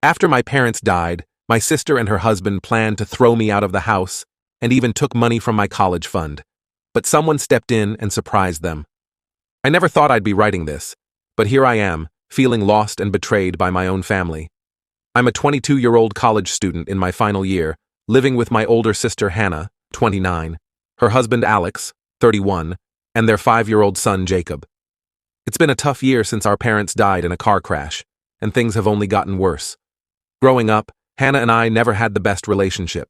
After my parents died, my sister and her husband planned to throw me out of the house and even took money from my college fund. But someone stepped in and surprised them. I never thought I'd be writing this, but here I am, feeling lost and betrayed by my own family. I'm a 22-year-old college student in my final year, living with my older sister Hannah, 29, her husband Alex, 31, and their 5-year-old son Jacob. It's been a tough year since our parents died in a car crash, and things have only gotten worse. Growing up, Hannah and I never had the best relationship.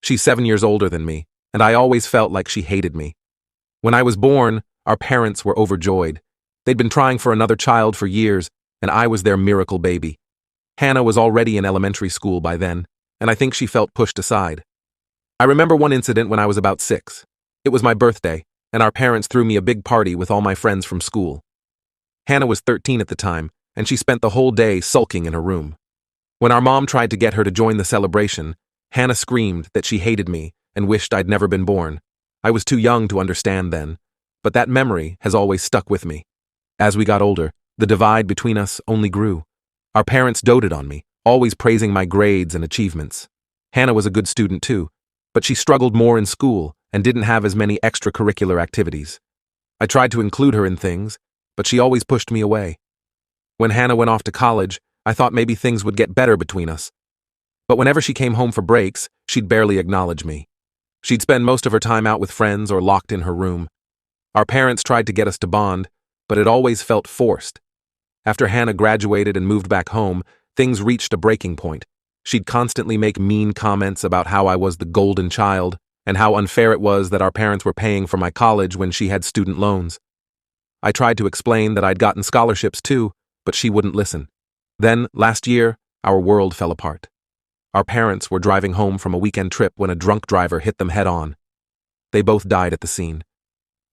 She's 7 years older than me, and I always felt like she hated me. When I was born, our parents were overjoyed. They'd been trying for another child for years, and I was their miracle baby. Hannah was already in elementary school by then, and I think she felt pushed aside. I remember one incident when I was about 6. It was my birthday, and our parents threw me a big party with all my friends from school. Hannah was 13 at the time, and she spent the whole day sulking in her room. When our mom tried to get her to join the celebration, Hannah screamed that she hated me and wished I'd never been born. I was too young to understand then, but that memory has always stuck with me. As we got older, the divide between us only grew. Our parents doted on me, always praising my grades and achievements. Hannah was a good student too, but she struggled more in school and didn't have as many extracurricular activities. I tried to include her in things, but she always pushed me away. When Hannah went off to college, I thought maybe things would get better between us. But whenever she came home for breaks, she'd barely acknowledge me. She'd spend most of her time out with friends or locked in her room. Our parents tried to get us to bond, but it always felt forced. After Hannah graduated and moved back home, things reached a breaking point. She'd constantly make mean comments about how I was the golden child and how unfair it was that our parents were paying for my college when she had student loans. I tried to explain that I'd gotten scholarships too, but she wouldn't listen. Then, last year, our world fell apart. Our parents were driving home from a weekend trip when a drunk driver hit them head-on. They both died at the scene.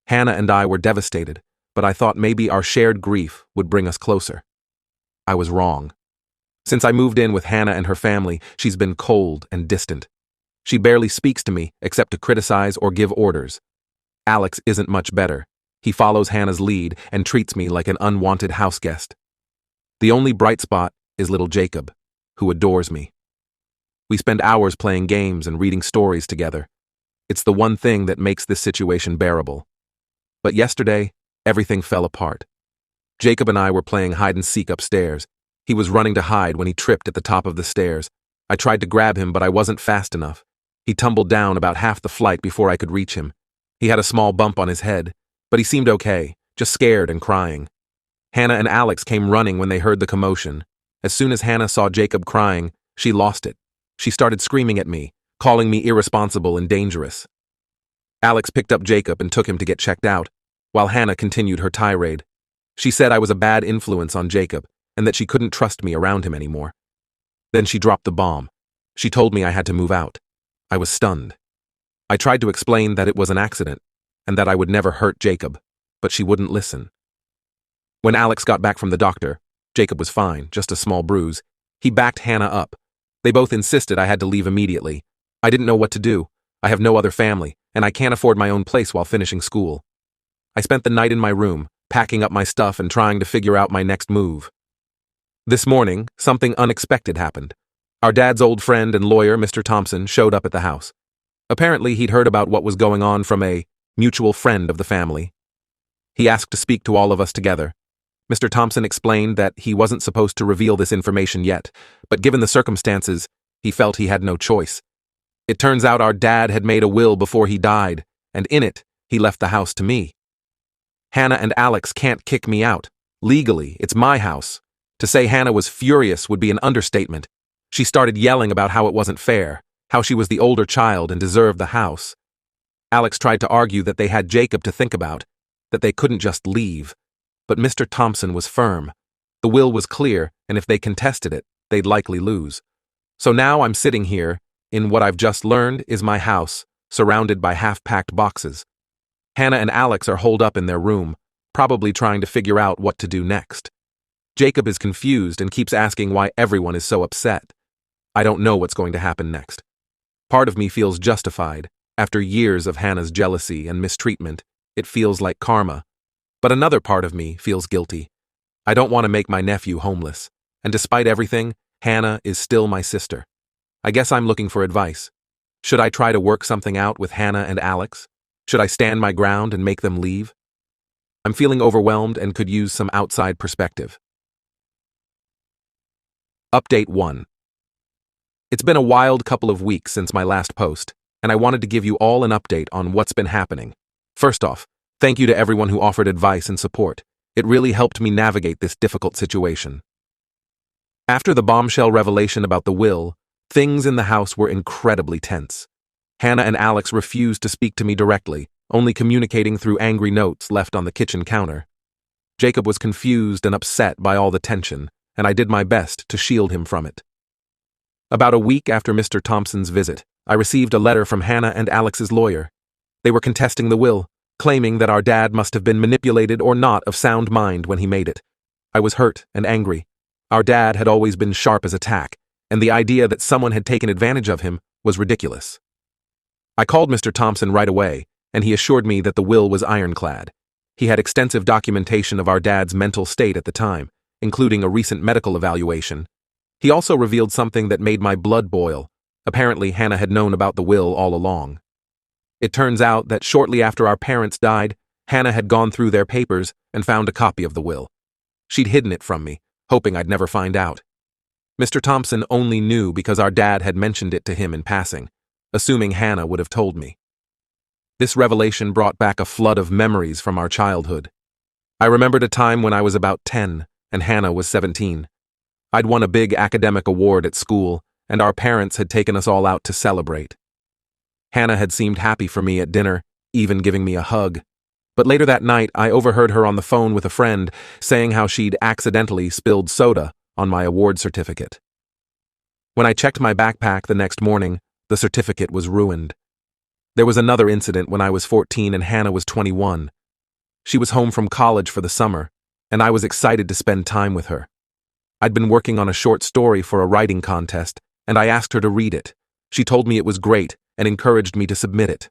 Hannah and I were devastated, but I thought maybe our shared grief would bring us closer. I was wrong. Since I moved in with Hannah and her family, she's been cold and distant. She barely speaks to me except to criticize or give orders. Alex isn't much better. He follows Hannah's lead and treats me like an unwanted houseguest. The only bright spot is little Jacob, who adores me. We spend hours playing games and reading stories together. It's the one thing that makes this situation bearable. But yesterday, everything fell apart. Jacob and I were playing hide-and-seek upstairs. He was running to hide when he tripped at the top of the stairs. I tried to grab him, but I wasn't fast enough. He tumbled down about half the flight before I could reach him. He had a small bump on his head, but he seemed okay, just scared and crying. Hannah and Alex came running when they heard the commotion. As soon as Hannah saw Jacob crying, she lost it. She started screaming at me, calling me irresponsible and dangerous. Alex picked up Jacob and took him to get checked out, while Hannah continued her tirade. She said I was a bad influence on Jacob and that she couldn't trust me around him anymore. Then she dropped the bomb. She told me I had to move out. I was stunned. I tried to explain that it was an accident and that I would never hurt Jacob, but she wouldn't listen. When Alex got back from the doctor, Jacob was fine, just a small bruise. He backed Hannah up. They both insisted I had to leave immediately. I didn't know what to do. I have no other family, and I can't afford my own place while finishing school. I spent the night in my room, packing up my stuff and trying to figure out my next move. This morning, something unexpected happened. Our dad's old friend and lawyer, Mr. Thompson, showed up at the house. Apparently, he'd heard about what was going on from a mutual friend of the family. He asked to speak to all of us together. Mr. Thompson explained that he wasn't supposed to reveal this information yet, but given the circumstances, he felt he had no choice. It turns out our dad had made a will before he died, and in it, he left the house to me. Hannah and Alex can't kick me out. Legally, it's my house. To say Hannah was furious would be an understatement. She started yelling about how it wasn't fair, how she was the older child and deserved the house. Alex tried to argue that they had Jacob to think about, that they couldn't just leave. But Mr. Thompson was firm. The will was clear, and if they contested it, they'd likely lose. So now I'm sitting here, in what I've just learned is my house, surrounded by half-packed boxes. Hannah and Alex are holed up in their room, probably trying to figure out what to do next. Jacob is confused and keeps asking why everyone is so upset. I don't know what's going to happen next. Part of me feels justified. After years of Hannah's jealousy and mistreatment, it feels like karma. But another part of me feels guilty. I don't want to make my nephew homeless, and despite everything, Hannah is still my sister. I guess I'm looking for advice. Should I try to work something out with Hannah and Alex? Should I stand my ground and make them leave? I'm feeling overwhelmed and could use some outside perspective. Update 1. It's been a wild couple of weeks since my last post, and I wanted to give you all an update on what's been happening. First off, thank you to everyone who offered advice and support. It really helped me navigate this difficult situation. After the bombshell revelation about the will, things in the house were incredibly tense. Hannah and Alex refused to speak to me directly, only communicating through angry notes left on the kitchen counter. Jacob was confused and upset by all the tension, and I did my best to shield him from it. About a week after Mr. Thompson's visit, I received a letter from Hannah and Alex's lawyer. They were contesting the will, claiming that our dad must have been manipulated or not of sound mind when he made it. I was hurt and angry. Our dad had always been sharp as a tack, and the idea that someone had taken advantage of him was ridiculous. I called Mr. Thompson right away, and he assured me that the will was ironclad. He had extensive documentation of our dad's mental state at the time, including a recent medical evaluation. He also revealed something that made my blood boil. Apparently, Hannah had known about the will all along. It turns out that shortly after our parents died, Hannah had gone through their papers and found a copy of the will. She'd hidden it from me, hoping I'd never find out. Mr. Thompson only knew because our dad had mentioned it to him in passing, assuming Hannah would have told me. This revelation brought back a flood of memories from our childhood. I remembered a time when I was about 10 and Hannah was 17. I'd won a big academic award at school, and our parents had taken us all out to celebrate. Hannah had seemed happy for me at dinner, even giving me a hug. But later that night, I overheard her on the phone with a friend saying how she'd accidentally spilled soda on my award certificate. When I checked my backpack the next morning, the certificate was ruined. There was another incident when I was 14 and Hannah was 21. She was home from college for the summer, and I was excited to spend time with her. I'd been working on a short story for a writing contest, and I asked her to read it. She told me it was great and encouraged me to submit it.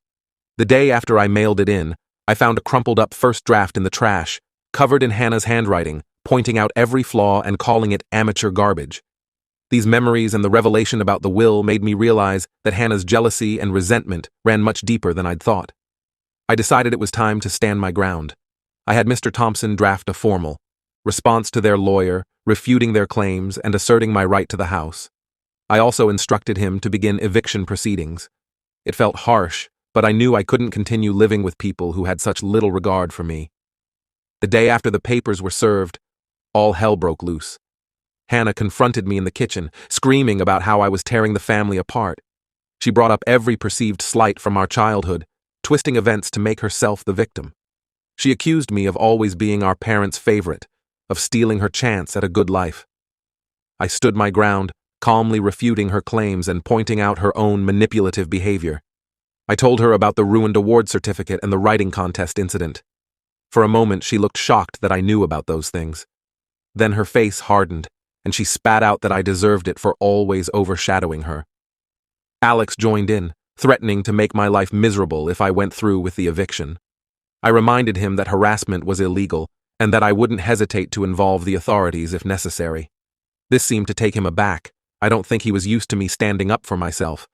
The day after I mailed it in, I found a crumpled-up first draft in the trash, covered in Hannah's handwriting, pointing out every flaw and calling it amateur garbage. These memories and the revelation about the will made me realize that Hannah's jealousy and resentment ran much deeper than I'd thought. I decided it was time to stand my ground. I had Mr. Thompson draft a formal response to their lawyer, refuting their claims and asserting my right to the house. I also instructed him to begin eviction proceedings. It felt harsh, but I knew I couldn't continue living with people who had such little regard for me. The day after the papers were served, all hell broke loose. Hannah confronted me in the kitchen, screaming about how I was tearing the family apart. She brought up every perceived slight from our childhood, twisting events to make herself the victim. She accused me of always being our parents' favorite, of stealing her chance at a good life. I stood my ground, calmly refuting her claims and pointing out her own manipulative behavior. I told her about the ruined award certificate and the writing contest incident. For a moment, she looked shocked that I knew about those things. Then her face hardened, and she spat out that I deserved it for always overshadowing her. Alex joined in, threatening to make my life miserable if I went through with the eviction. I reminded him that harassment was illegal and that I wouldn't hesitate to involve the authorities if necessary. This seemed to take him aback. I don't think he was used to me standing up for myself.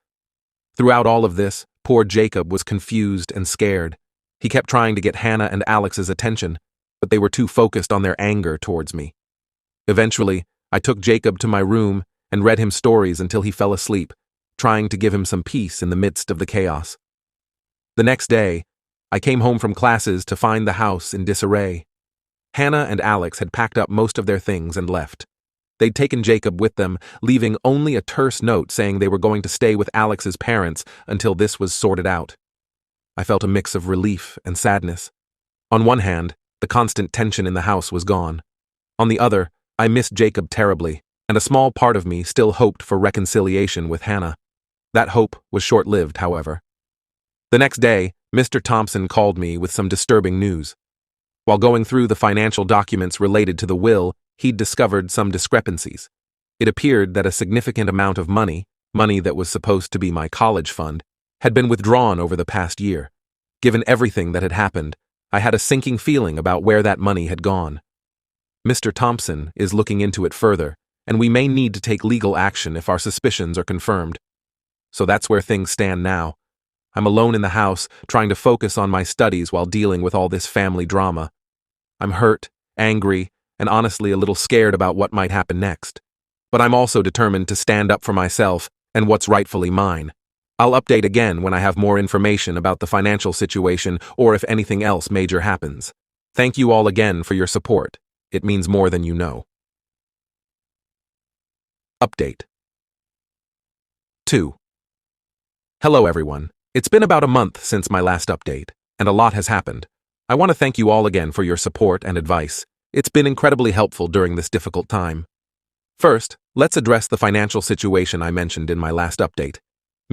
Throughout all of this, poor Jacob was confused and scared. He kept trying to get Hannah and Alex's attention, but they were too focused on their anger towards me. Eventually, I took Jacob to my room and read him stories until he fell asleep, trying to give him some peace in the midst of the chaos. The next day, I came home from classes to find the house in disarray. Hannah and Alex had packed up most of their things and left. They'd taken Jacob with them, leaving only a terse note saying they were going to stay with Alex's parents until this was sorted out. I felt a mix of relief and sadness. On one hand, the constant tension in the house was gone. On the other, I missed Jacob terribly, and a small part of me still hoped for reconciliation with Hannah. That hope was short-lived, however. The next day, Mr. Thompson called me with some disturbing news. While going through the financial documents related to the will, he'd discovered some discrepancies. It appeared that a significant amount of money that was supposed to be my college fund, had been withdrawn over the past year. Given everything that had happened, I had a sinking feeling about where that money had gone. Mr. Thompson is looking into it further, and we may need to take legal action if our suspicions are confirmed. So that's where things stand now. I'm alone in the house, trying to focus on my studies while dealing with all this family drama. I'm hurt, angry, and honestly a little scared about what might happen next. But I'm also determined to stand up for myself and what's rightfully mine. I'll update again when I have more information about the financial situation or if anything else major happens. Thank you all again for your support. It means more than you know. Update 2. Hello everyone. It's been about a month since my last update, and a lot has happened. I want to thank you all again for your support and advice. It's been incredibly helpful during this difficult time. First, let's address the financial situation I mentioned in my last update.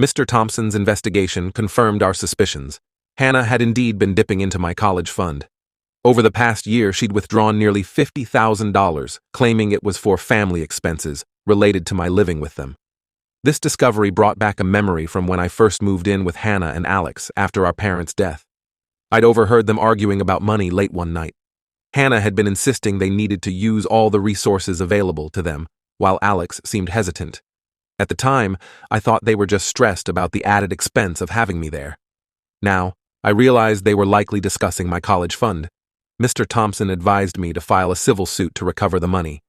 Mr. Thompson's investigation confirmed our suspicions. Hannah had indeed been dipping into my college fund. Over the past year, she'd withdrawn nearly $50,000, claiming it was for family expenses related to my living with them. This discovery brought back a memory from when I first moved in with Hannah and Alex after our parents' death. I'd overheard them arguing about money late one night. Hannah had been insisting they needed to use all the resources available to them, while Alex seemed hesitant. At the time, I thought they were just stressed about the added expense of having me there. Now, I realized they were likely discussing my college fund. Mr. Thompson advised me to file a civil suit to recover the money.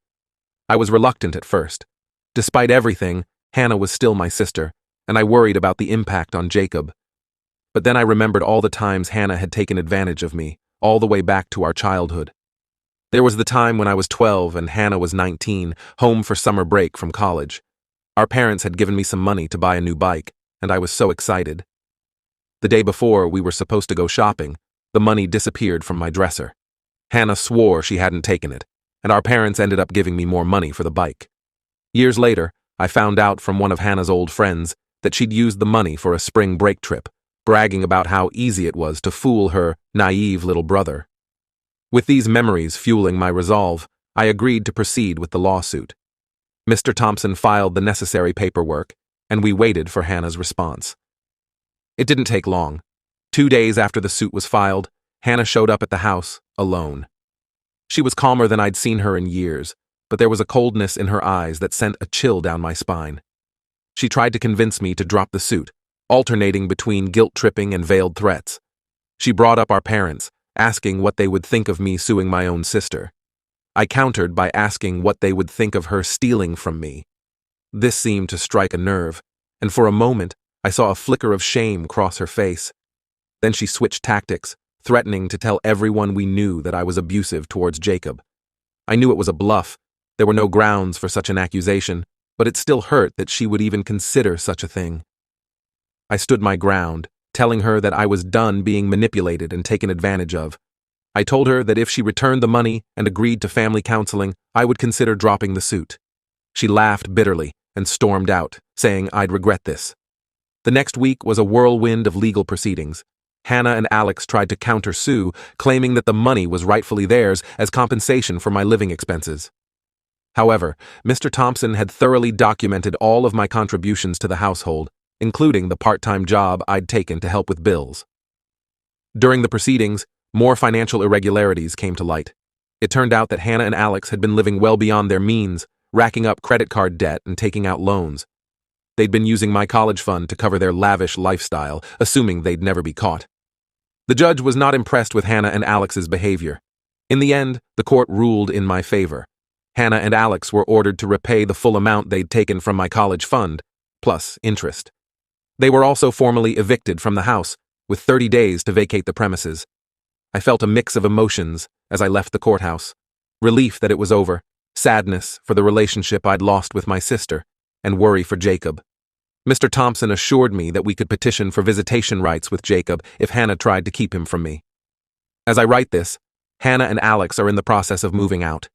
I was reluctant at first. Despite everything, Hannah was still my sister, and I worried about the impact on Jacob. But then I remembered all the times Hannah had taken advantage of me, all the way back to our childhood. There was the time when I was 12 and Hannah was 19, home for summer break from college. Our parents had given me some money to buy a new bike, and I was so excited. The day before we were supposed to go shopping, the money disappeared from my dresser. Hannah swore she hadn't taken it, and our parents ended up giving me more money for the bike. Years later, I found out from one of Hannah's old friends that she'd used the money for a spring break trip, bragging about how easy it was to fool her naive little brother. With these memories fueling my resolve, I agreed to proceed with the lawsuit. Mr. Thompson filed the necessary paperwork, and we waited for Hannah's response. It didn't take long. 2 days after the suit was filed, Hannah showed up at the house, alone. She was calmer than I'd seen her in years, but there was a coldness in her eyes that sent a chill down my spine. She tried to convince me to drop the suit, alternating between guilt-tripping and veiled threats. She brought up our parents, asking what they would think of me suing my own sister. I countered by asking what they would think of her stealing from me. This seemed to strike a nerve, and for a moment I saw a flicker of shame cross her face. Then she switched tactics, threatening to tell everyone we knew that I was abusive towards Jacob. I knew it was a bluff. There were no grounds for such an accusation, but it still hurt that she would even consider such a thing. I stood my ground, telling her that I was done being manipulated and taken advantage of. I told her that if she returned the money and agreed to family counseling, I would consider dropping the suit. She laughed bitterly and stormed out, saying I'd regret this. The next week was a whirlwind of legal proceedings. Hannah and Alex tried to counter-sue, claiming that the money was rightfully theirs as compensation for my living expenses. However, Mr. Thompson had thoroughly documented all of my contributions to the household, including the part-time job I'd taken to help with bills. During the proceedings, more financial irregularities came to light. It turned out that Hannah and Alex had been living well beyond their means, racking up credit card debt and taking out loans. They'd been using my college fund to cover their lavish lifestyle, assuming they'd never be caught. The judge was not impressed with Hannah and Alex's behavior. In the end, the court ruled in my favor. Hannah and Alex were ordered to repay the full amount they'd taken from my college fund, plus interest. They were also formally evicted from the house, with 30 days to vacate the premises. I felt a mix of emotions as I left the courthouse. Relief that it was over, sadness for the relationship I'd lost with my sister, and worry for Jacob. Mr. Thompson assured me that we could petition for visitation rights with Jacob if Hannah tried to keep him from me. As I write this, Hannah and Alex are in the process of moving out.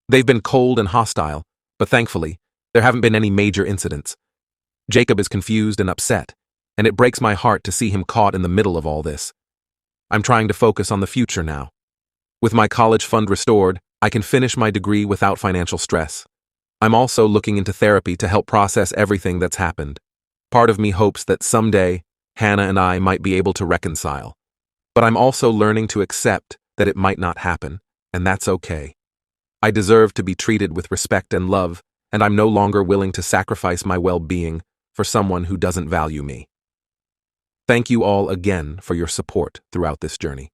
They've been cold and hostile, but thankfully, there haven't been any major incidents. Jacob is confused and upset, and it breaks my heart to see him caught in the middle of all this. I'm trying to focus on the future now. With my college fund restored, I can finish my degree without financial stress. I'm also looking into therapy to help process everything that's happened. Part of me hopes that someday, Hannah and I might be able to reconcile. But I'm also learning to accept that it might not happen, and that's okay. I deserve to be treated with respect and love, and I'm no longer willing to sacrifice my well-being for someone who doesn't value me. Thank you all again for your support throughout this journey.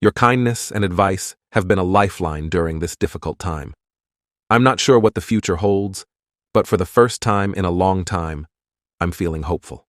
Your kindness and advice have been a lifeline during this difficult time. I'm not sure what the future holds, but for the first time in a long time, I'm feeling hopeful.